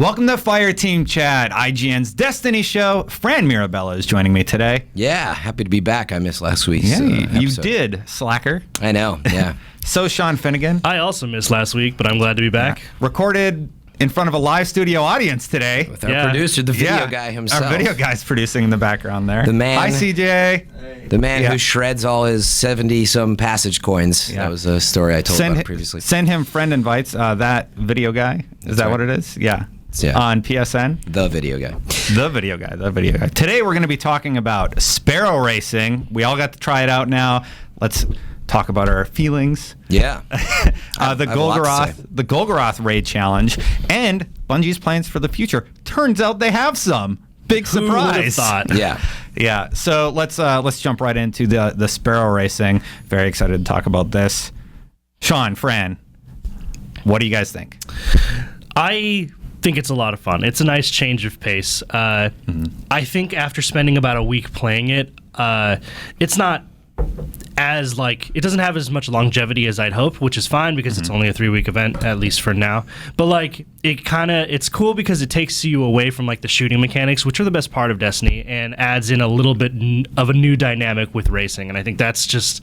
Welcome to Fireteam Chat, IGN's Destiny show. Fran Mirabella is joining me today. Yeah, happy to be back. I missed last week's you did, slacker. I know, yeah. So, Sean Finnegan. I also missed last week, but I'm glad to be back. Recorded in front of a live studio audience today. With our producer, the video guy himself. Our video guy's producing in the background there. The man. Hi, CJ. Hey. The man who shreds all his 70-some passage coins. Yeah. That was a story I told about previously. Send him friend invites, that video guy. Is that right. What it is? Yeah. On PSN? The video guy. The video guy. Today we're going to be talking about Sparrow racing. We all got to try it out now. Let's talk about our feelings. Yeah. The Golgoroth raid challenge and Bungie's plans for the future. Turns out they have some. Big surprise. Who would have thought? Yeah. Yeah. So let's jump right into the Sparrow racing. Very excited to talk about this. Sean, Fran, what do you guys think? I think it's a lot of fun. It's a nice change of pace. I think after spending about a week playing it, it's not as it doesn't have as much longevity as I'd hope, which is fine because it's only a 3-week event, at least for now. But it's cool because it takes you away from the shooting mechanics, which are the best part of Destiny, and adds in a little bit of a new dynamic with racing. And I think that's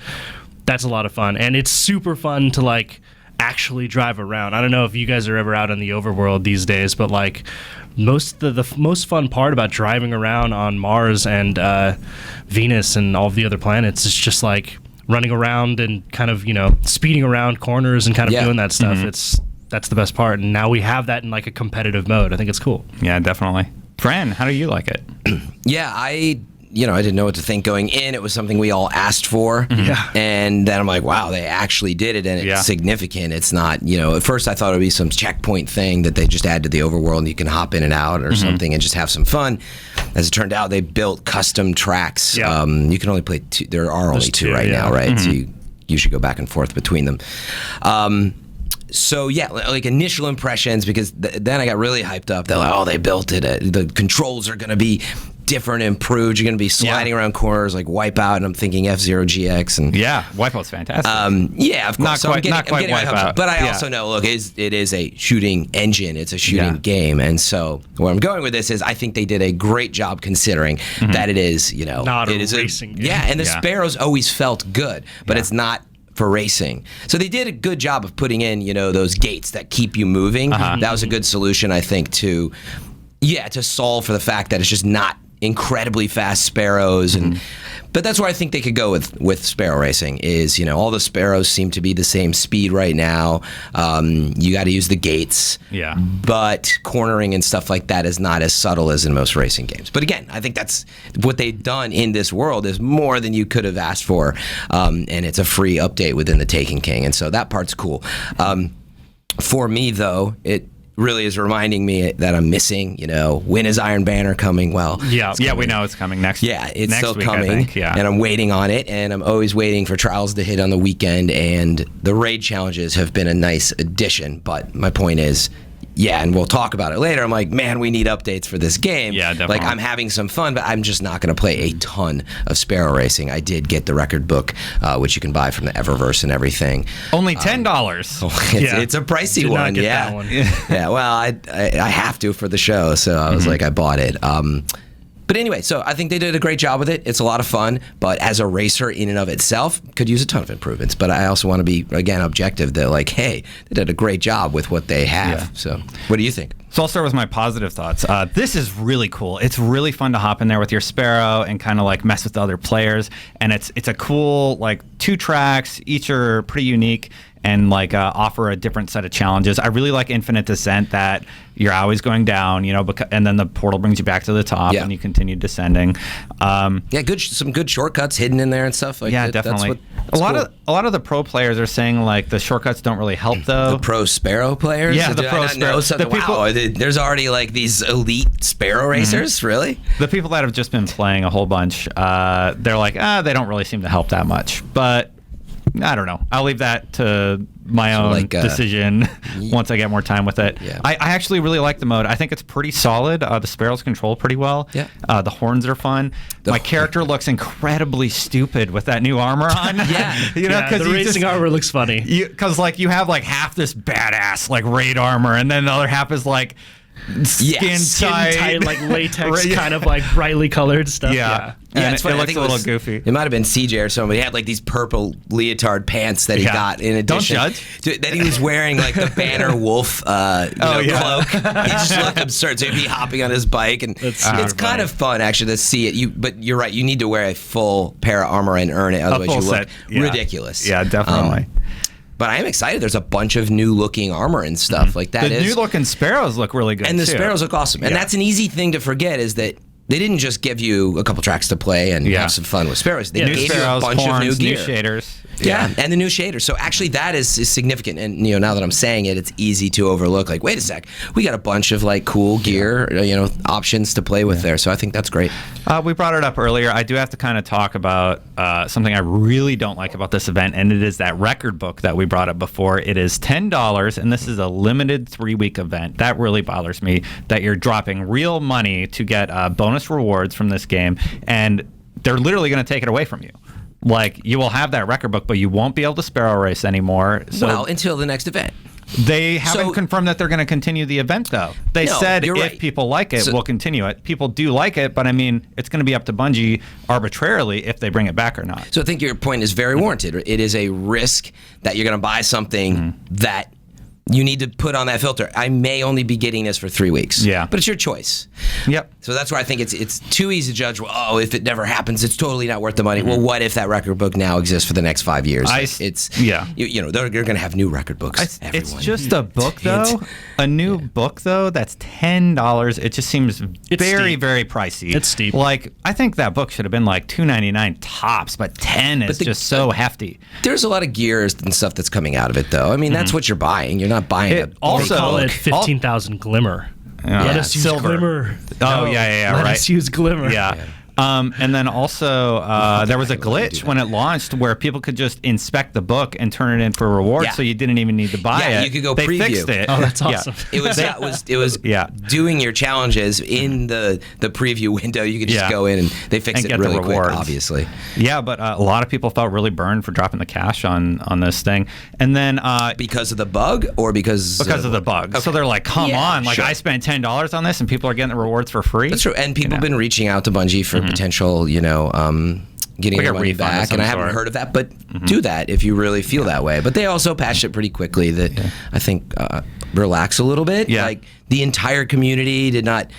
a lot of fun. And it's super fun to actually drive around. I don't know if you guys are ever out in the overworld these days, but the most fun part about driving around on Mars and Venus and all of the other planets is just running around and kind of speeding around corners and kind of doing that stuff. That's the best part, and now we have that in a competitive mode. I think it's cool. Yeah, definitely. Fran, how do you like it? Yeah, I didn't know what to think going in. It was something we all asked for. Yeah. And then I'm like, wow, they actually did it, and it's significant. It's not, at first I thought it would be some checkpoint thing that they just add to the overworld and you can hop in and out or something and just have some fun. As it turned out, they built custom tracks. Yeah. You can only play two. There are only two right now, right? So you should go back and forth between them. So initial impressions, because then I got really hyped up. They're like, they built it. The controls are going to be different, improved. You're going to be sliding around corners like Wipeout, and I'm thinking F-Zero GX. And Wipeout's fantastic. Of course. Not quite Wipeout. But I also know, look, it is a shooting engine. It's a shooting game. And so where I'm going with this is I think they did a great job considering that it is, not a racing game. Yeah, and the Sparrows always felt good, but it's not for racing. So they did a good job of putting in, those gates that keep you moving. That was a good solution, I think, to solve for the fact that it's just not incredibly fast Sparrows. But that's where I think they could go with Sparrow racing is, all the Sparrows seem to be the same speed right now. You got to use the gates. Yeah. But cornering and stuff like that is not as subtle as in most racing games. But again, I think that's what they've done in this world is more than you could have asked for. And it's a free update within the Taken King. And so that part's cool. For me, though, it really is reminding me that I'm missing, when is Iron Banner coming? Well, we know it's coming next. Yeah, it's next still week, coming, I think. Yeah. And I'm waiting on it, and I'm always waiting for Trials to hit on the weekend, and the raid challenges have been a nice addition, but my point is, and we'll talk about it later. I'm like, man, we need updates for this game. Yeah, definitely. I'm having some fun, but I'm just not going to play a ton of Sparrow racing. I did get the record book, which you can buy from the Eververse and everything. Only $10. It's a pricey Did one. Not get that one. Yeah. Well, I have to for the show, so I was like, I bought it. But anyway, so I think they did a great job with it. It's a lot of fun, but as a racer in and of itself, could use a ton of improvements. But I also want to be, again, objective. They're like, hey, they did a great job with what they have. Yeah. So what do you think? So I'll start with my positive thoughts. This is really cool. It's really fun to hop in there with your Sparrow and kind of mess with the other players. And it's a cool 2 tracks. Each are pretty unique and offer a different set of challenges. I really like Infinite Descent, that you're always going down, and then the portal brings you back to the top and you continue descending. Some good shortcuts hidden in there and stuff. Definitely. A lot of the pro players are saying the shortcuts don't really help though. The pro Sparrow players? Yeah, the pro Sparrow. There's already these elite Sparrow racers, really? The people that have just been playing a whole bunch, they're like, they don't really seem to help that much. But I don't know. I'll leave that to my own decision once I get more time with it. Yeah. I actually really like the mode. I think it's pretty solid. The Sparrows control pretty well. Yeah. The horns are fun. My character looks incredibly stupid with that new armor on. The racing armor looks funny. Because you have half this badass raid armor, and then the other half is skin tight, like latex, kind of like brightly colored stuff. Yeah, and it's funny. it looks a little goofy. It might have been CJ or somebody. He had like these purple leotard pants that he got in addition. Don't judge. That he was wearing like the Banner Wolf cloak. He just looked absurd. So he'd be hopping on his bike, and it's kind of fun actually to see it. But you're right. You need to wear a full pair of armor and earn it. Otherwise, you look ridiculous. Yeah, definitely. But I am excited. There's a bunch of new looking armor and stuff like that. The new looking Sparrows look really good, and the too. Sparrows look awesome. And that's an easy thing to forget is that they didn't just give you a couple tracks to play and have some fun with Sparrows. They gave you a bunch of new gear. New shaders. Yeah, and the new shaders. So actually that is significant. And now that I'm saying it, it's easy to overlook. Like, wait a sec, we got a bunch of like cool gear, options to play with there. So I think that's great. We brought it up earlier. I do have to kind of talk about something I really don't like about this event, and it is that record book that we brought up before. It is $10, and this is a limited 3-week event. That really bothers me, that you're dropping real money to get bonus rewards from this game, and they're literally going to take it away from you. Like, you will have that record book, but you won't be able to Sparrow race anymore. So until the next event. They haven't confirmed that they're going to continue the event, though. They said if people like it, we'll continue it. People do like it, but I mean, it's going to be up to Bungie arbitrarily if they bring it back or not. So I think your point is very warranted. It is a risk that you're going to buy something that you need to put on that filter. I may only be getting this for 3 weeks. Yeah. But it's your choice. Yep. So that's where I think it's too easy to judge, if it never happens, it's totally not worth the money. Well, what if that record book now exists for the next 5 years? They're going to have new record books. It's just a book, though. A new book, though, that's $10. It just seems very, very pricey. It's steep. Like, I think that book should have been like $2.99 tops, but $10 is just so hefty. There's a lot of gears and stuff that's coming out of it, though. I mean, that's what you're buying. You're not buying it. Also, call it 15,000 glimmer. Let us use silver. Glimmer. Oh, yeah, Let right. us use Glimmer. Yeah. And then also, there was a glitch when it launched where people could just inspect the book and turn it in for rewards, so you didn't even need to buy it. You could go they preview. Fixed it. Oh, that's awesome. It was doing your challenges in the preview window. You could just go in and they fixed it really quick, obviously. Yeah, but a lot of people felt really burned for dropping the cash on this thing. And then because of the bug or because of the bug. Okay. So they're like, come on, like I spent $10 on this and people are getting the rewards for free. That's true. And people have been reaching out to Bungie for potential, getting their money back, and I haven't heard of that, but do that if you really feel that way. But they also patched it pretty quickly that I think relax a little bit. Yeah. Like the entire community did not,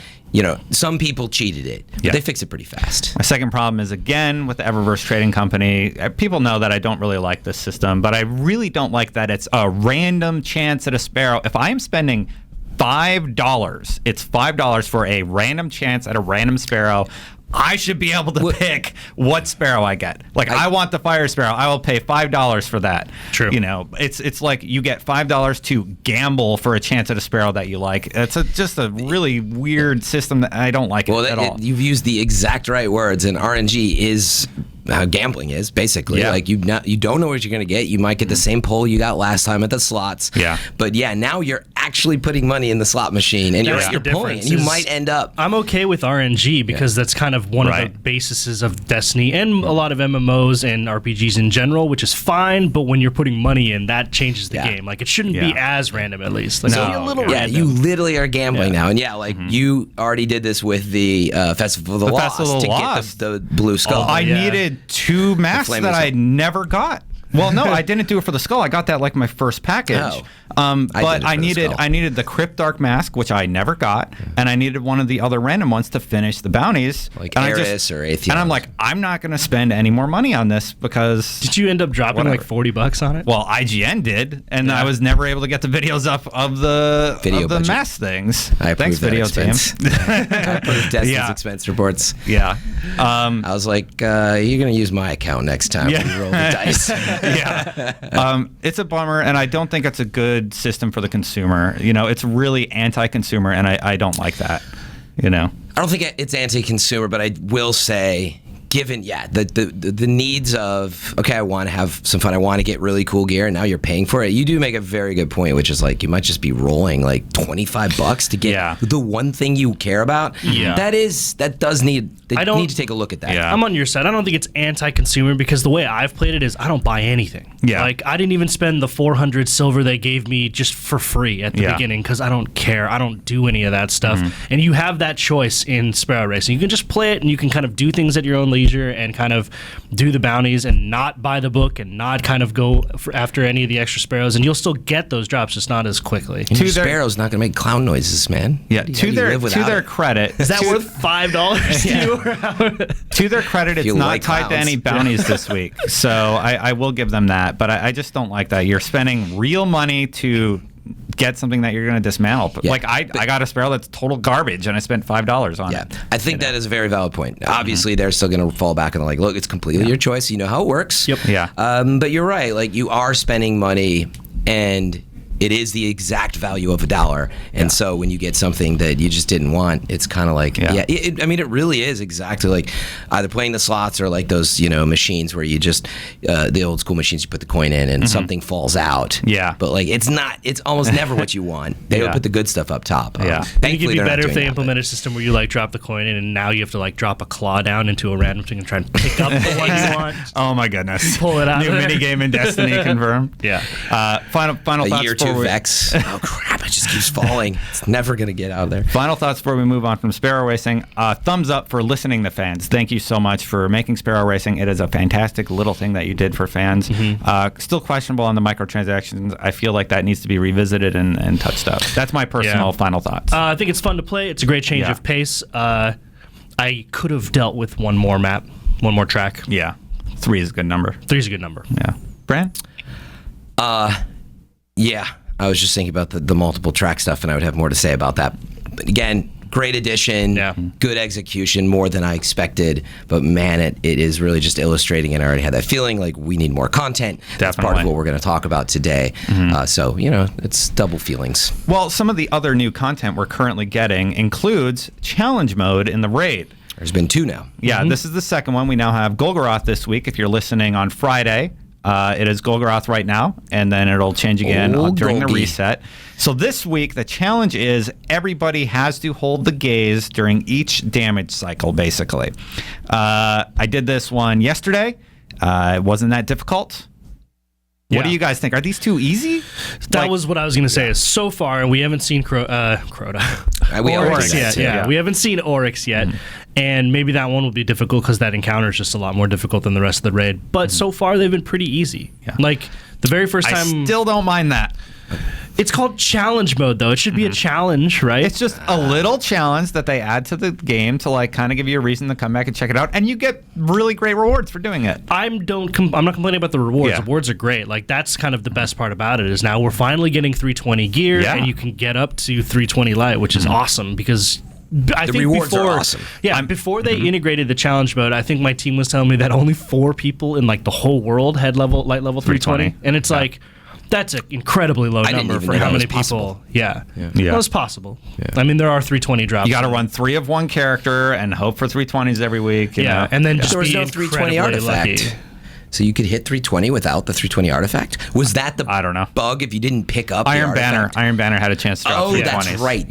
some people cheated it, but they fixed it pretty fast. My second problem is, again, with the Eververse Trading Company. People know that I don't really like this system, but I really don't like that it's a random chance at a Sparrow. If I am spending $5, it's $5 for a random chance at a random Sparrow. I should be able to pick what Sparrow I get. Like, I want the Fire Sparrow. I will pay $5 for that. True. It's like you get $5 to gamble for a chance at a Sparrow that you like. It's just a really weird system that I don't like at all. You've used the exact right words, and RNG is how gambling is, basically. Like, you don't know what you're going to get. You might get the same pull you got last time at the slots. Yeah. But now you're actually putting money in the slot machine, and you're pulling, and you might end up. I'm okay with RNG because that's kind of one of the bases of Destiny and a lot of MMOs and RPGs in general, which is fine. But when you're putting money in, that changes the game. Like, it shouldn't be as random, at least. Like, a little random. You literally are gambling now, and you already did this with the Festival of the Lost to get the blue skull. I needed 2 masks that I never got. Well, no, I didn't do it for the skull. I got that like my first package. But I needed the Cryptarch mask, which I never got, and I needed one of the other random ones to finish the bounties. Like Eris or Atheon. And I'm like, I'm not going to spend any more money on this because... Did you end up dropping like $40 on it? Well, IGN did, and I was never able to get the videos up of the mask things. Thanks, video team. I approved Destin's expense reports. Yeah. I was like, you're going to use my account next time when you roll the dice. It's a bummer, and I don't think it's a good system for the consumer. It's really anti-consumer, and I don't like that. I don't think it's anti-consumer, but I will say given the needs of, okay, I want to have some fun, I want to get really cool gear, and now you're paying for it. You do make a very good point, which is like you might just be rolling like $25 to get the one thing you care about. I need to take a look at that. I'm on your side. I don't think it's anti-consumer because the way I've played it is I don't buy anything. Like I didn't even spend the 400 silver they gave me just for free at the beginning because I don't care. I don't do any of that stuff. And you have that choice in Sparrow Racing. You can just play it and you can kind of do things at your own leisure and kind of do the bounties and not buy the book and not kind of go after any of the extra sparrows, and you'll still get those drops, just not as quickly. And your sparrow's not going to make clown noises, man. Yeah, to their credit. Is that worth $5 to you? To their credit, it's not tied to any bounties this week. So I will give them that, but I just don't like that. You're spending real money to get something that you're going to dismantle. Like I got a Sparrow that's total garbage, and I spent $5 on it. I think that is a very valid point. Obviously, they're still going to fall back and like, look, it's completely your choice. You know how it works. Yep. Yeah. But you're right. Like you are spending money, and it is the exact value of $1. And so when you get something that you just didn't want, it's kind of like, it really is exactly like either playing the slots or like those, machines where you just, the old school machines, you put the coin in and something falls out. Yeah. But like, it's almost never what you want. They would put the good stuff up top. I think it'd be better if they implement a system where you like drop the coin in and now you have to like drop a claw down into a random thing and try and pick up the one you want. Oh my goodness. Pull it out. New minigame in Destiny confirmed. Yeah. Final thoughts. Year 2 Vex. Oh crap! It just keeps falling. It's never gonna get out of there. Final thoughts before we move on from Sparrow Racing. Thumbs up for listening to fans. Thank you so much for making Sparrow Racing. It is a fantastic little thing that you did for fans. Still questionable on the microtransactions. I feel like that needs to be revisited and touched up. That's my personal final thoughts. I think it's fun to play. It's a great change of pace. I could have dealt with one more map, one more track. Yeah, 3 is a good number. 3 is a good number. Yeah, Fran? Yeah. I was just thinking about the multiple track stuff, and I would have more to say about that. But again, great addition, good execution, more than I expected. But man, it is really just illustrating, and I already had that feeling like we need more content. That's part of what we're going to talk about today. So, it's double feelings. Well, some of the other new content we're currently getting includes challenge mode in the raid. There's been 2 now. Yeah, this is the second one. We now have Golgoroth this week. If you're listening on Friday, it is Golgoroth right now, and then it'll change again during the reset. So this week, the challenge is everybody has to hold the gaze during each damage cycle, basically. I did this one yesterday. It wasn't that difficult. What do you guys think? Are these too easy? That was what I was going to say. Is so far, and we haven't seen Crota. Oryx yet. We haven't seen Oryx yet. And maybe that one will be difficult because that encounter is just a lot more difficult than the rest of the raid. But so far, they've been pretty easy. Yeah. Like, the very first time... I still don't mind that. It's called challenge mode, though. It should be a challenge, right? It's just a little challenge that they add to the game to, like, kind of give you a reason to come back and check it out. And you get really great rewards for doing it. I'm not complaining about the rewards. The rewards are great. Like, that's kind of the best part about it is now we're finally getting 320 gear, and you can get up to 320 light, which is awesome because... I think rewards are awesome. Yeah, before they integrated the challenge mode, I think my team was telling me that only 4 people in like the whole world had light level 320, and it's like that's an incredibly low number for how many people. Yeah. Well, it's possible. Yeah. I mean, there are 320 drops. You got to run 3 of one character and hope for 320s every week. You know? And then just there was be no 320 artifact. Lucky. So you could hit 320 without the 320 artifact? Was that the I don't know. bug if you didn't pick up Iron the artifact? Iron Banner had a chance to drop 320s. That's right.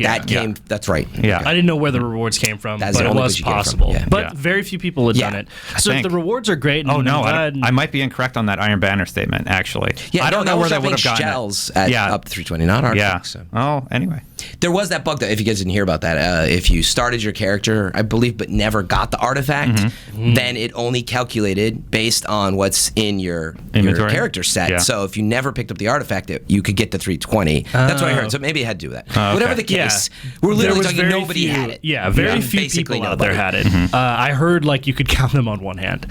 That's right. Yeah. I didn't know where the rewards came from, That's but it was possible. But very few people had done it. So if the rewards are great. Oh, no. I might be incorrect on that Iron Banner statement, actually. Yeah, I don't know where they would have gotten shells at up to 320, not artifacts. Yeah. Oh, anyway. There was that bug, that if you guys didn't hear about that, if you started your character, I believe, but never got the artifact, then it only calculated based on what's in your character set. Yeah. So if you never picked up the artifact, you could get the 320. That's what I heard. So maybe it had to do with that. Whatever the case, we're literally talking nobody had it. Yeah, very few people out there had it. I heard like you could count them on one hand.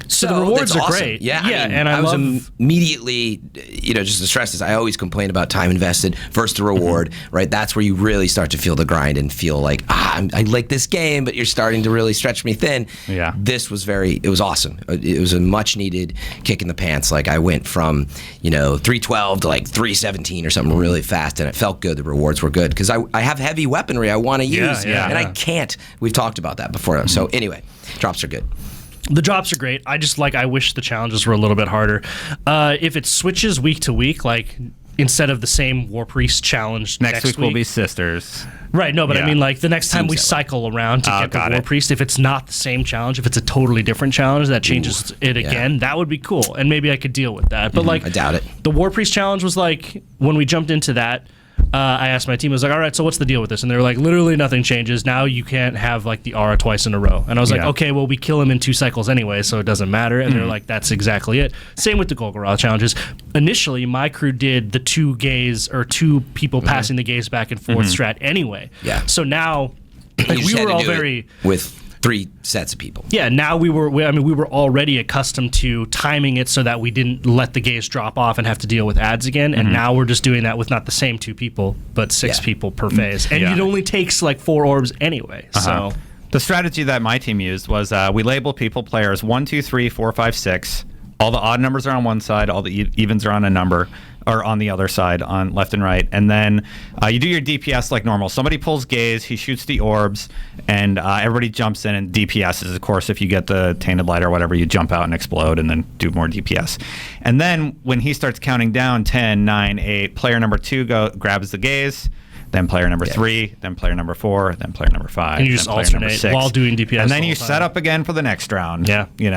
So the rewards that's are awesome. great. Yeah, and I was love immediately, just to stress this, I always complain about time invested versus the reward, right? That's where you really start to feel the grind and feel like, I like this game, but you're starting to really stretch me thin. Yeah. This was it was awesome. It was a much needed kick in the pants. Like I went from, 312 to like 317 or something really fast, and it felt good. The rewards were good because I have heavy weaponry I want to use, and I can't. We've talked about that before. So anyway, drops are good. The drops are great. I wish the challenges were a little bit harder. If it switches week to week, like instead of the same War Priest challenge next week will be Sisters. Right, no, but I mean like the next time we cycle around to get the War Priest, if it's not the same challenge, if it's a totally different challenge that changes it again, that would be cool. And maybe I could deal with that. But I doubt it. The War Priest challenge was like, when we jumped into that, I asked my team, I was like, all right, so what's the deal with this? And they were like, literally nothing changes. Now you can't have like the aura twice in a row. And I was like, okay, well, we kill him in 2 cycles anyway, so it doesn't matter. And they're like, that's exactly it. Same with the Golgoroth challenges. Initially, my crew did the 2 gaze or 2 people passing the gaze back and forth strat anyway. Yeah. So now, like, we were all very with 3 sets of people. Yeah, now we were already accustomed to timing it so that we didn't let the gaze drop off and have to deal with ads again. And now we're just doing that with not the same 2 people, but 6 people per phase. And it only takes like 4 orbs anyway. So the strategy that my team used was we label people players 1, 2, 3, 4, 5, 6. All the odd numbers are on one side, all the evens are on a number, or on the other side, on left and right. And then you do your DPS like normal. Somebody pulls gaze, he shoots the orbs, and everybody jumps in and DPSs. Of course, if you get the tainted light or whatever, you jump out and explode and then do more DPS. And then when he starts counting down 10, 9, 8, player number 2 grabs the gaze, then player number 3, then player number 4, then player number 5, and you just alternate while doing DPS. And then you set up again for the next round. Yeah. You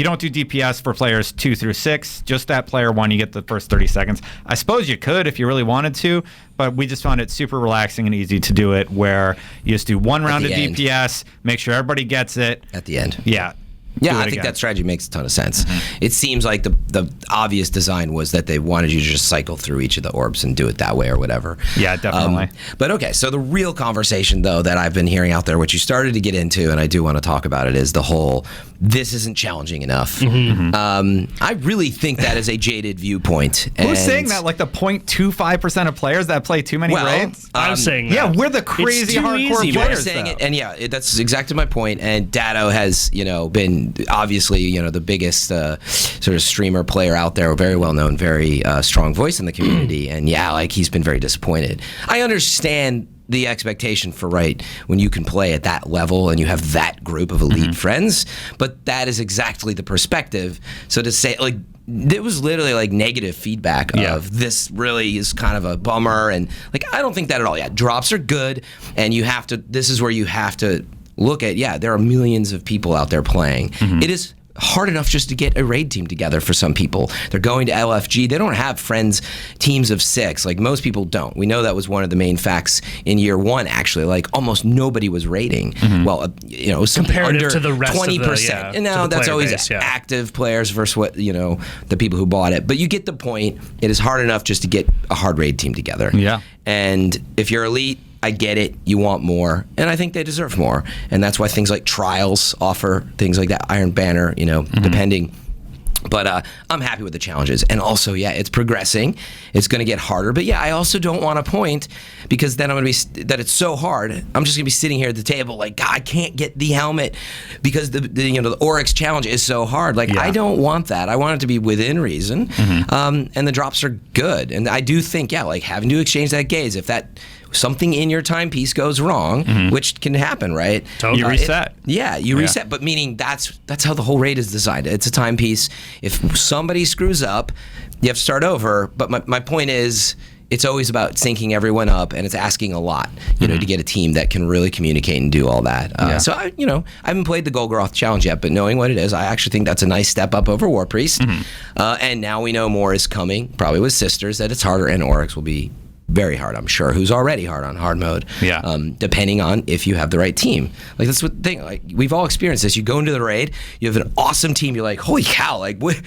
don't do DPS for players 2 through 6. Just at player 1, you get the first 30 seconds. I suppose you could if you really wanted to, but we just found it super relaxing and easy to do it, where you just do 1 round of DPS, make sure everybody gets it. At the end. Yeah. Yeah, I think that strategy makes a ton of sense. It seems like the obvious design was that they wanted you to just cycle through each of the orbs and do it that way or whatever. Yeah, definitely. But okay, so the real conversation, though, that I've been hearing out there, which you started to get into, and I do want to talk about it, is the whole, this isn't challenging enough. I really think that is a jaded viewpoint. Who's saying that? Like the 0.25% of players that play too many raids? I'm saying that. Yeah, we're the crazy hardcore players. Saying it, and yeah, that's exactly my point. And Datto has, been obviously, the biggest sort of streamer player out there, very well known, very strong voice in the community. And yeah, like he's been very disappointed. I understand the expectation for when you can play at that level and you have that group of elite friends, but that is exactly the perspective. So to say it was literally like negative feedback of this really is kind of a bummer, and I don't think that at all. Yeah, drops are good, and this is where you have to look at, there are millions of people out there playing. It is hard enough just to get a raid team together for some people. They're going to LFG. They don't have friends, teams of 6. Like most people don't. We know that was one of the main facts in year 1, actually. Almost nobody was raiding. Well, it was comparative under to the rest 20%. of the, and now that's always base, active players versus what, the people who bought it. But you get the point. It is hard enough just to get a hard raid team together. Yeah. And if you're elite, I get it. You want more, and I think they deserve more, and that's why things like Trials offer things like that, Iron Banner, depending. But I'm happy with the challenges, and also, it's progressing. It's going to get harder, but I also don't want to point, because then I'm going to be that it's so hard. I'm just going to be sitting here at the table like, God, I can't get the helmet because the Oryx challenge is so hard. I don't want that. I want it to be within reason, and the drops are good, and I do think having to exchange that gaze, if that something in your timepiece goes wrong, which can happen, right? Totally. You reset. You reset, but meaning that's how the whole raid is designed. It's a timepiece. If somebody screws up, you have to start over. But my point is, it's always about syncing everyone up, and it's asking a lot, to get a team that can really communicate and do all that. So I haven't played the Golgoroth challenge yet, but knowing what it is, I actually think that's a nice step up over War Priest. And now we know more is coming, probably with Sisters, that it's harder, and Oryx will be very hard, I'm sure, who's already hard on hard mode. Yeah. Depending on if you have the right team. Like, that's what thing. Like, we've all experienced this. You go into the raid, you have an awesome team. You're like, holy cow! Like, what?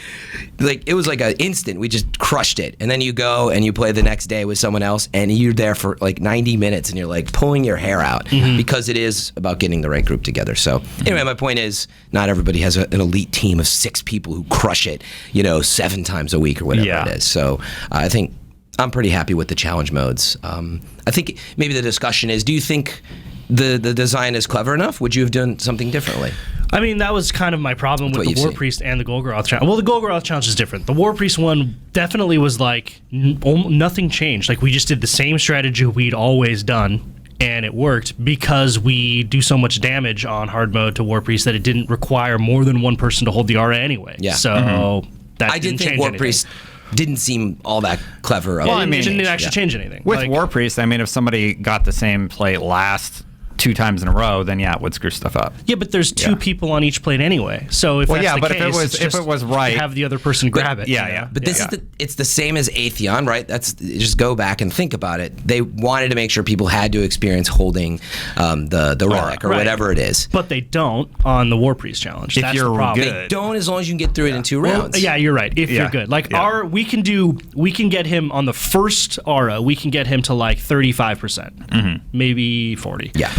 Like, it was like an instant. We just crushed it. And then you go and you play the next day with someone else, and you're there for like 90 minutes, and you're like pulling your hair out because it is about getting the right group together. So anyway, my point is, not everybody has an elite team of 6 people who crush it, 7 times a week or whatever it is. So I think I'm pretty happy with the challenge modes. I think maybe the discussion is, do you think the design is clever enough? Would you have done something differently? I mean, that was kind of my problem with the War Priest and the Golgoroth challenge. Well, the Golgoroth challenge is different. The War Priest one definitely was like, nothing changed. Like, we just did the same strategy we'd always done, and it worked because we do so much damage on hard mode to War Priest that it didn't require more than one person to hold the aura anyway. Yeah. So that didn't change War anything. Priest didn't seem all that clever. Well, I mean, it didn't actually change anything. With War Priest, I mean, if somebody got the same plate last 2 times in a row, then it would screw stuff up. Yeah, but there's 2 people on each plate anyway. So if that's the case, if it was right, have the other person grab it. Yeah. But this is it's the same as Atheon, right? That's just go back and think about it. They wanted to make sure people had to experience holding the relic or whatever it is. But they don't on the War Priest challenge. That's the problem. They don't, as long as you can get through it in 2 rounds. Yeah, you're right. If you're good, like we can get him on the first aura. We can get him to like 35%, maybe 40. Yeah.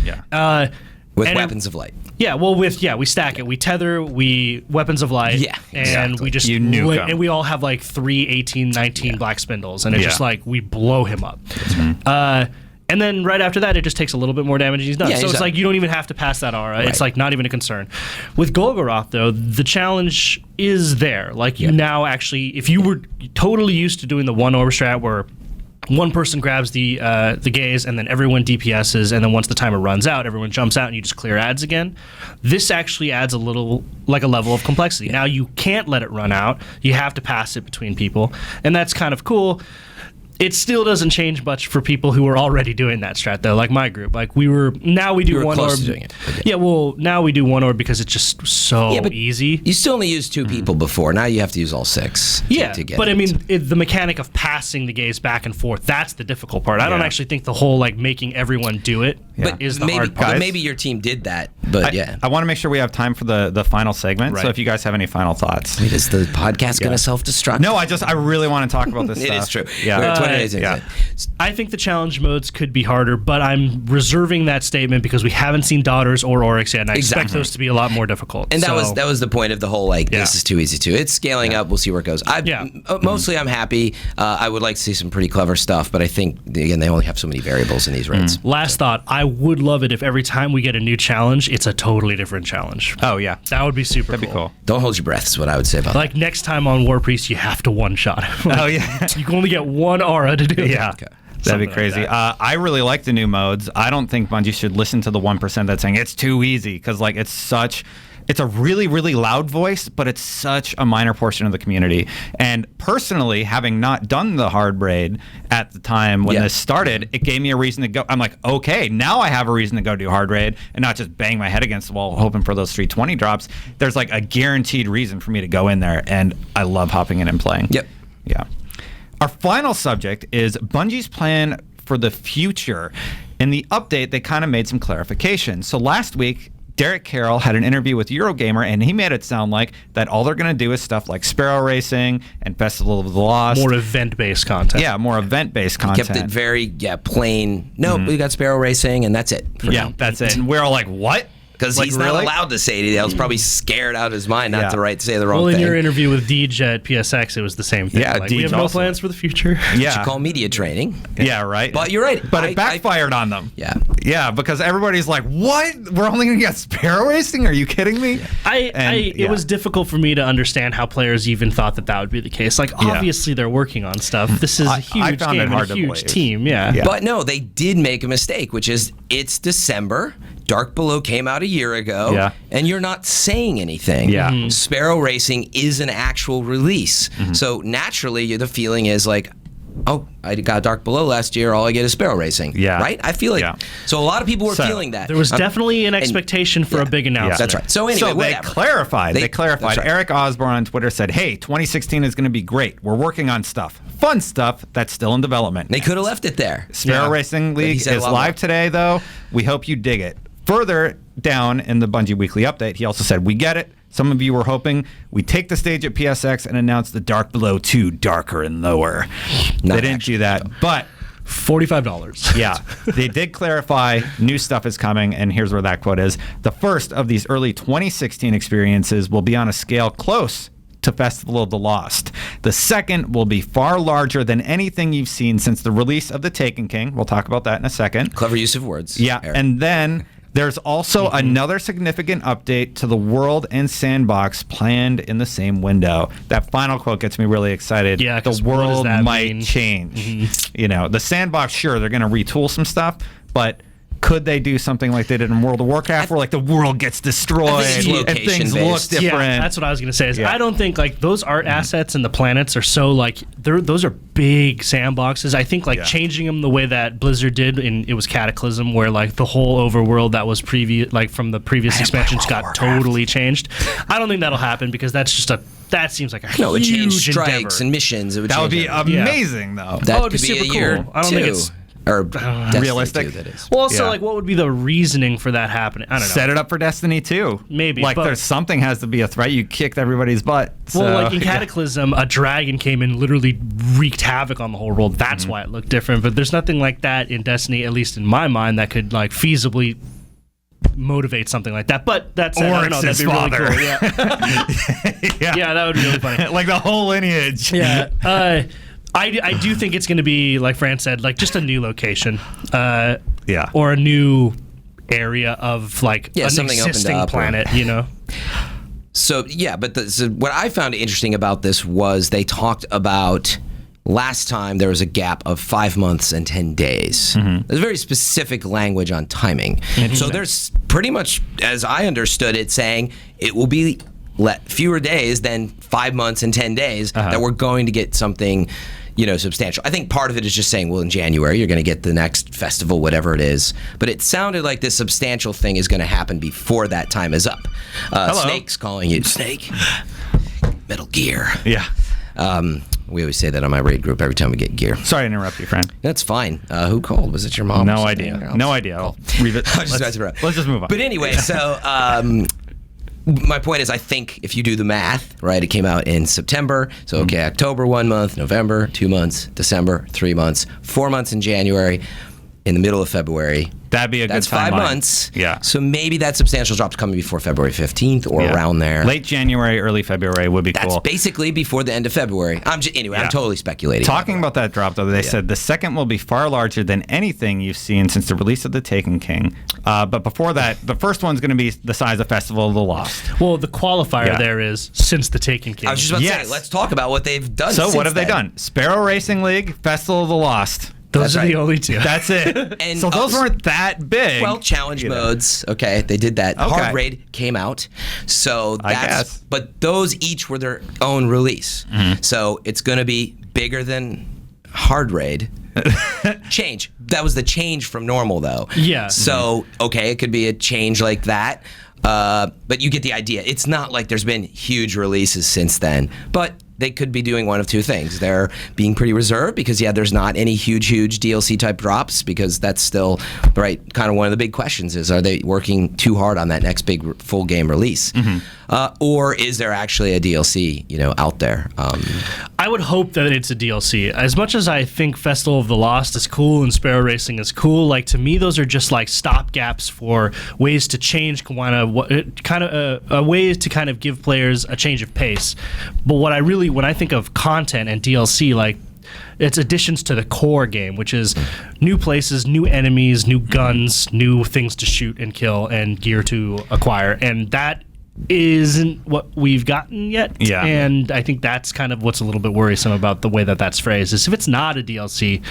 With weapons of light. Yeah, well, we stack it. We tether, weapons of light, and we just and we all have like 3, 18, 19 black spindles, and it's just like we blow him up. And then right after that, it just takes a little bit more damage and he's done. So it's like you don't even have to pass that aura. Right. It's like not even a concern. With Golgoroth, though, the challenge is there. Like you now actually, if you were totally used to doing the one orb strat where one person grabs the gaze and then everyone DPSs, and then once the timer runs out, everyone jumps out and you just clear ads again. This actually adds a little, like a level of complexity. Now you can't let it run out. You have to pass it between people, and that's kind of cool. It still doesn't change much for people who are already doing that strat, though, like my group. Like we do one orb. Doing it, now we do one orb because it's just so easy. You still only used 2 people before. Now you have to use all 6. To get but it. I mean, the mechanic of passing the gaze back and forth, that's the difficult part. I don't actually think the whole like making everyone do it is the hard part. But maybe your team did that, but I want to make sure we have time for the final segment, so if you guys have any final thoughts. Wait, is the podcast going to self-destruct? No, I really want to talk about this stuff. It is true. Yeah. I think the challenge modes could be harder, but I'm reserving that statement because we haven't seen Daughters or Oryx yet, and I expect those to be a lot more difficult. And that was the point of the whole this is too easy too. It's scaling up. We'll see where it goes. Mostly I'm happy. I would like to see some pretty clever stuff, but I think again they only have so many variables in these raids. Last thought: I would love it if every time we get a new challenge, it's a totally different challenge. Oh yeah, that would be super. That'd be cool. Don't hold your breath. Is what I would say about like next time on War Priest, you have to one shot. Oh yeah, you can only get one aura to do it. Yeah. Okay. That'd be crazy. Like that. I really like the new modes. I don't think Bungie should listen to the 1% that's saying it's too easy, because like it's a really, really loud voice, but it's such a minor portion of the community. And personally, having not done the hard raid at the time when this started, it gave me a reason to go. I'm like, okay, now I have a reason to go do hard raid and not just bang my head against the wall hoping for those 320 drops. There's like a guaranteed reason for me to go in there, and I love hopping in and playing. Yep. Yeah. Our final subject is Bungie's plan for the future. In the update, they kind of made some clarification. So last week, Derek Carroll had an interview with Eurogamer, and he made it sound like that all they're going to do is stuff like Sparrow Racing and Festival of the Lost. More event-based content. Yeah, more event-based content. Kept it very plain. No, we got Sparrow Racing, and that's it. That's it. And we're all like, what? Because he's not allowed to say anything else. Probably scared out of his mind not to say the wrong thing. Well, in your interview with Deej at PSX, it was the same thing. Yeah, like, we have no plans for the future. Yeah. You call media training. Yeah, right. But you're right. But it backfired on them. Yeah. Yeah, because everybody's like, what? We're only going to get Sparrow Racing? Are you kidding me? It was difficult for me to understand how players even thought that would be the case. Like, obviously they're working on stuff. This is a huge game and a huge team. Yeah. But no, they did make a mistake, which is it's December. Dark Below came out a year ago, and you're not saying anything. Yeah. Sparrow Racing is an actual release. So naturally, the feeling is like, oh, I got Dark Below last year. All I get is Sparrow Racing. Yeah. Right? I feel like so a lot of people were feeling that. There was definitely an expectation for a big announcement. That's right. So anyway, they clarified. They clarified. Right. Eric Osborne on Twitter said, "Hey, 2016 is going to be great. We're working on fun stuff that's still in development." They could have left it there. Sparrow Racing League is live today, though. We hope you dig it. Further down in the Bungie Weekly Update, he also said, "We get it. Some of you were hoping we'd take the stage at PSX and announce the Dark Below 2 Darker and Lower." They didn't do that, but $45. Yeah, they did clarify new stuff is coming, and here's where that quote is. "The first of these early 2016 experiences will be on a scale close to Festival of the Lost. The second will be far larger than anything you've seen since the release of The Taken King." We'll talk about that in a second. Clever use of words. Yeah, Eric. and then there's also another significant update to the world and sandbox planned in the same window. That final quote gets me really excited. Yeah, the world might change. You know, the sandbox, sure, they're going to retool some stuff, but could they do something like they did in World of Warcraft, where like the world gets destroyed and things look different? Yeah, that's what I was going to say. I don't think like those art assets and the planets are so like those are big sandboxes. I think like changing them the way that Blizzard did in it was Cataclysm, where like the whole overworld that was previous, like from the previous expansions, got totally changed. I don't think that'll happen because that's just that seems like a huge change strikes endeavor. and missions. That would be amazing, though. That would could be be super a year cool. I don't think it's or realistic. 2, that is. Well, also, like, what would be the reasoning for that happening? I don't know. Set it up for Destiny 2. Maybe. Like, there's something has to be a threat. You kicked everybody's butt. So. Well, like in Cataclysm, a dragon came and literally wreaked havoc on the whole world. That's why it looked different. But there's nothing like that in Destiny, at least in my mind, that could, like, feasibly motivate something like that. But that's I don't know, that'd be really cool. Yeah, that would be really funny. Like the whole lineage. Yeah. I do think it's going to be, like Fran said, like just a new location. Or a new area of like an existing planet, you know? So, yeah, but what I found interesting about this was they talked about last time there was a gap of 5 months and 10 days. There's very specific language on timing. So there's pretty much, as I understood it, saying it will be fewer days than 5 months and 10 days that we're going to get something, you know, substantial. I think part of it is just saying, well, in January, you're going to get the next festival, whatever it is. But it sounded like this substantial thing is going to happen before that time is up. Snake's calling you. Snake. Metal Gear. Yeah. We always say that on my raid group every time we get gear. Sorry to interrupt you, friend. That's fine. Who called? Was it your mom? No idea. No idea. I'll leave it. Let's just move on. But anyway, so my point is, I think if you do the math, right, it came out in September. So, okay, October, 1 month, November, 2 months, December, 3 months, 4 months in January, in the middle of February. That'd be a good timeline. That's 5 months. Yeah. So maybe that substantial drop's coming before February 15th or around there. Late January, early February would be cool. That's basically before the end of February. I'm totally speculating. Talking about that drop, though, they said the second will be far larger than anything you've seen since the release of The Taken King. But before that, the first one's going to be the size of Festival of the Lost. Well, the qualifier there is since The Taken King. I was just about to say, let's talk about what they've done. So what have they done? Sparrow Racing League, Festival of the Lost. Those are the only two. That's it. And so those weren't that big. Well, challenge modes. Okay, they did that. Okay. Hard Raid came out. So that's, I guess. But those each were their own release. So it's going to be bigger than Hard Raid. Change. That was the change from normal, though. Yeah. So, okay, it could be a change like that. But you get the idea. It's not like there's been huge releases since then. But they could be doing one of two things. They're being pretty reserved because, there's not any huge DLC type drops, because that's still, right, kind of one of the big questions is, are they working too hard on that next big full game release? Or is there actually a DLC, out there? I would hope that it's a DLC. As much as I think Festival of the Lost is cool and Sparrow Racing is cool, like, to me, those are just like stopgaps for ways to change, kind of ways to kind of give players a change of pace. But when I think of content and DLC, like, it's additions to the core game, which is new places, new enemies, new guns, new things to shoot and kill, and gear to acquire. And that isn't what we've gotten yet. Yeah. And I think that's kind of what's a little bit worrisome about the way that that's phrased, is if it's not a DLC,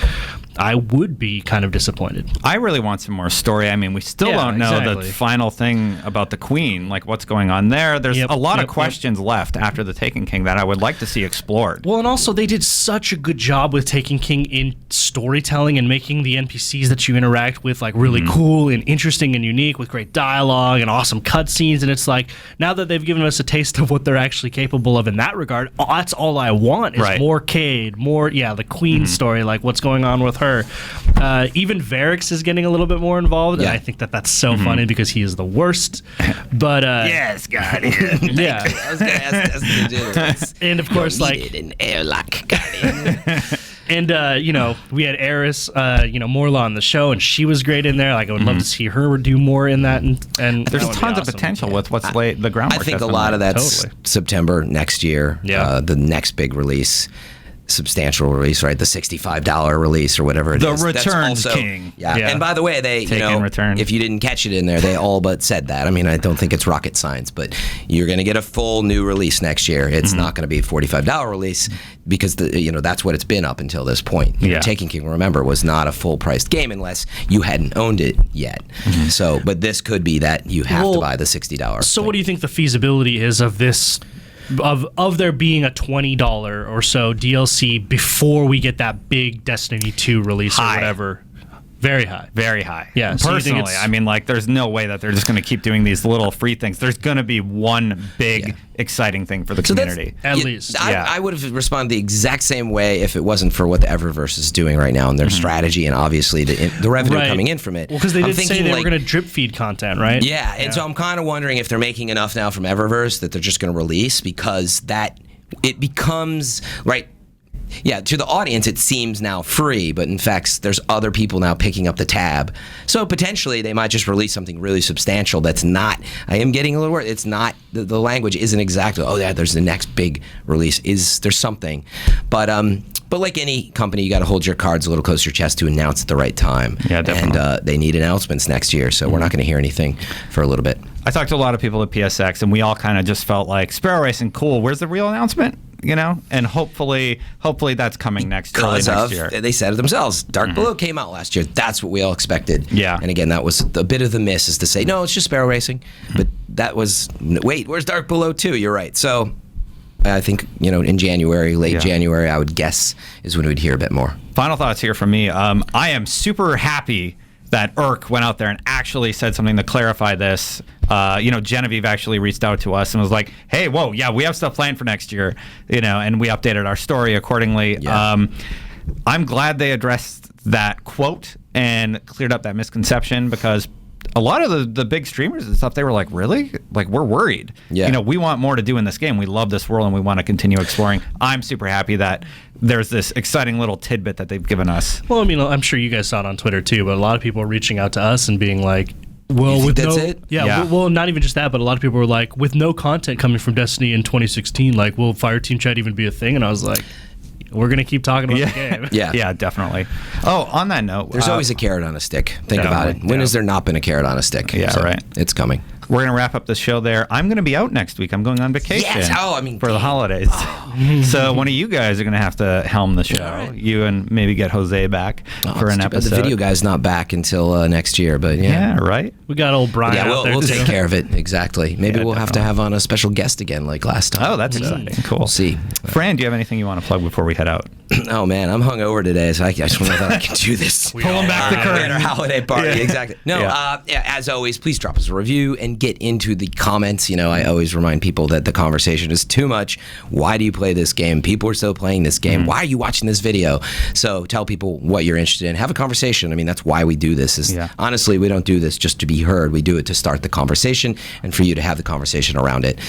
I would be kind of disappointed. I really want some more story. I mean, we still don't know the final thing about the Queen, like what's going on there. There's a lot of questions left after the Taken King that I would like to see explored. Well, and also they did such a good job with Taken King in storytelling and making the NPCs that you interact with like really cool and interesting and unique with great dialogue and awesome cutscenes. And it's like, now that they've given us a taste of what they're actually capable of in that regard, that's all I want is more Cade, more the Queen story, like what's going on with her. Even Varix is getting a little bit more involved, and I think that's so funny because he is the worst. But yes, Guardian. I was gonna ask Destin to do this. And of course, like an airlock Guardian. And we had Eris, Morla on the show, and she was great in there. Like I would love to see her do more in that. And there's tons of potential with what's laid the groundwork. I think a lot of that's September next year. The next big release. Substantial release, right? The $65 release or whatever it is. The Return King. Yeah. And by the way, they, if you didn't catch it in there, they all but said that. I mean, I don't think it's rocket science, but you're going to get a full new release next year. It's not going to be a $45 release because that's what it's been up until this point. Taken King, remember, was not a full-priced game unless you hadn't owned it yet. So, but this could be that you have to buy the $60. So, what do you think the feasibility is of this? Of there being a $20 or so DLC before we get that big Destiny 2 release or whatever? Very high. Very high. Yeah. Personally, I mean, like, there's no way that they're just going to keep doing these little free things. There's going to be one big, exciting thing for the community. At least. I would have responded the exact same way if it wasn't for what the Eververse is doing right now and their strategy and obviously the revenue coming in from it. Well, because they did say they were going to drip feed content, right? Yeah. And so I'm kind of wondering if they're making enough now from Eververse that they're just going to release because it becomes, right, yeah, to the audience, it seems now free, but in fact, there's other people now picking up the tab. So potentially, they might just release something really substantial that's not, I am getting a little worried, it's not, the language isn't exactly, there's the next big release. There's something. But like any company, you got to hold your cards a little closer to your chest to announce at the right time. Yeah, definitely. And they need announcements next year, so we're not going to hear anything for a little bit. I talked to a lot of people at PSX, and we all kind of just felt like, Sparrow Racing, cool, where's the real announcement? And hopefully early next year. They said it themselves. Dark Below came out last year. That's what we all expected. Yeah. And again, that was a bit of the miss is to say, no, it's just Sparrow Racing. But that was, wait, where's Dark Below 2? You're right. So I think, in January, late January, I would guess is when we'd hear a bit more. Final thoughts here from me. I am super happy that ERC went out there and actually said something to clarify this. Genevieve actually reached out to us and was like, hey, we have stuff planned for next year, and we updated our story accordingly. Yeah. I'm glad they addressed that quote and cleared up that misconception because a lot of the big streamers and stuff, they were like, really? Like, we're worried. Yeah. We want more to do in this game. We love this world and we want to continue exploring. I'm super happy that there's this exciting little tidbit that they've given us. Well, I mean, I'm sure you guys saw it on Twitter too, but a lot of people are reaching out to us and being like, well, with that's no, it? Yeah, well, not even just that, but a lot of people were like, with no content coming from Destiny in 2016, like, will Fireteam Chat even be a thing? And I was like, we're going to keep talking about the game. Yeah, definitely. Oh, on that note, there's always a carrot on a stick. Think about it. When has there not been a carrot on a stick? Yeah, right. It's coming. We're going to wrap up the show there. I'm going to be out next week. I'm going on vacation for the holidays. So one of you guys are going to have to helm the show. Right. You and maybe get Jose back for an episode. The video guy's not back until next year, but yeah, right. We got old Brian out there. We'll take care of it. Exactly. Maybe we'll have to have on a special guest again like last time. Oh, that's exciting. Cool. We'll see. Fran, do you have anything you want to plug before we head out? Oh, man, I'm hungover today, so I just want to know that I can do this. Pulling back the curtain. Our holiday party, exactly. No, as always, please drop us a review and get into the comments. I always remind people that the conversation is too much. Why do you play this game? People are still playing this game. Why are you watching this video? So tell people what you're interested in. Have a conversation. I mean, that's why we do this. Honestly, we don't do this just to be heard. We do it to start the conversation and for you to have the conversation around it.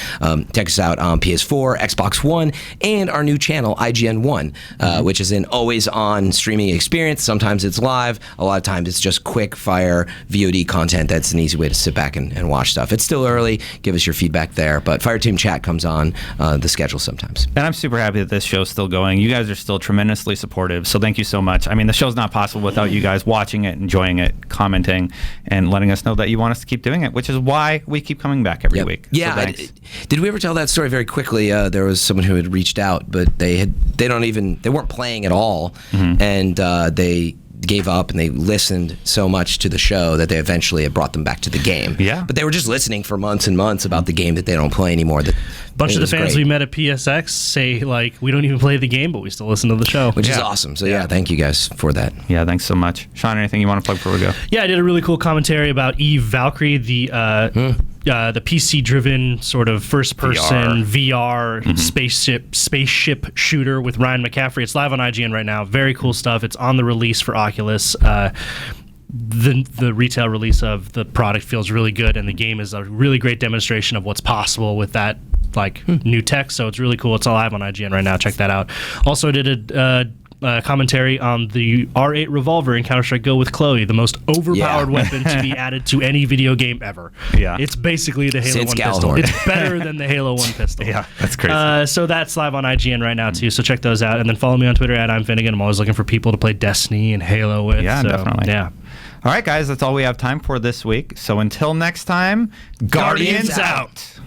Check us out on PS4, Xbox One, and our new channel, IGN 1, which is an always-on streaming experience. Sometimes it's live. A lot of times it's just quick-fire VOD content that's an easy way to sit back and watch stuff. It's still early. Give us your feedback there. But Fireteam Chat comes on the schedule sometimes. And I'm super happy that this show's still going. You guys are still tremendously supportive, so thank you so much. I mean, the show's not possible without you guys watching it, enjoying it, commenting, and letting us know that you want us to keep doing it, which is why we keep coming back every week. Yeah. So did we ever tell that story very quickly? There was someone who had reached out, but they weren't playing at all, and they gave up and they listened so much to the show that they eventually had brought them back to the game. Yeah. But they were just listening for months and months about the game that they don't play anymore. That bunch of the fans we met at PSX say, like, we don't even play the game, but we still listen to the show. Which is awesome. So, thank you guys for that. Yeah, thanks so much. Sean, anything you want to plug before we go? Yeah, I did a really cool commentary about Eve Valkyrie, the PC-driven sort of first-person VR spaceship shooter with Ryan McCaffrey. It's live on IGN right now. Very cool stuff. It's on the release for Oculus. The retail release of the product feels really good, and the game is a really great demonstration of what's possible with that new tech. So it's really cool. It's all live on IGN right now. Check that out. Also did a commentary on the R8 revolver in Counter-Strike Go with Chloe, the most overpowered weapon to be added to any video game ever. Yeah, it's basically the Halo 1 pistol. It's better than the Halo 1 pistol. Yeah, that's crazy. So that's live on IGN right now too. So check those out, and then follow me on Twitter at I'm Finnegan. I'm always looking for people to play Destiny and Halo with. Yeah, definitely. Yeah. All right, guys, that's all we have time for this week. So until next time, Guardians out.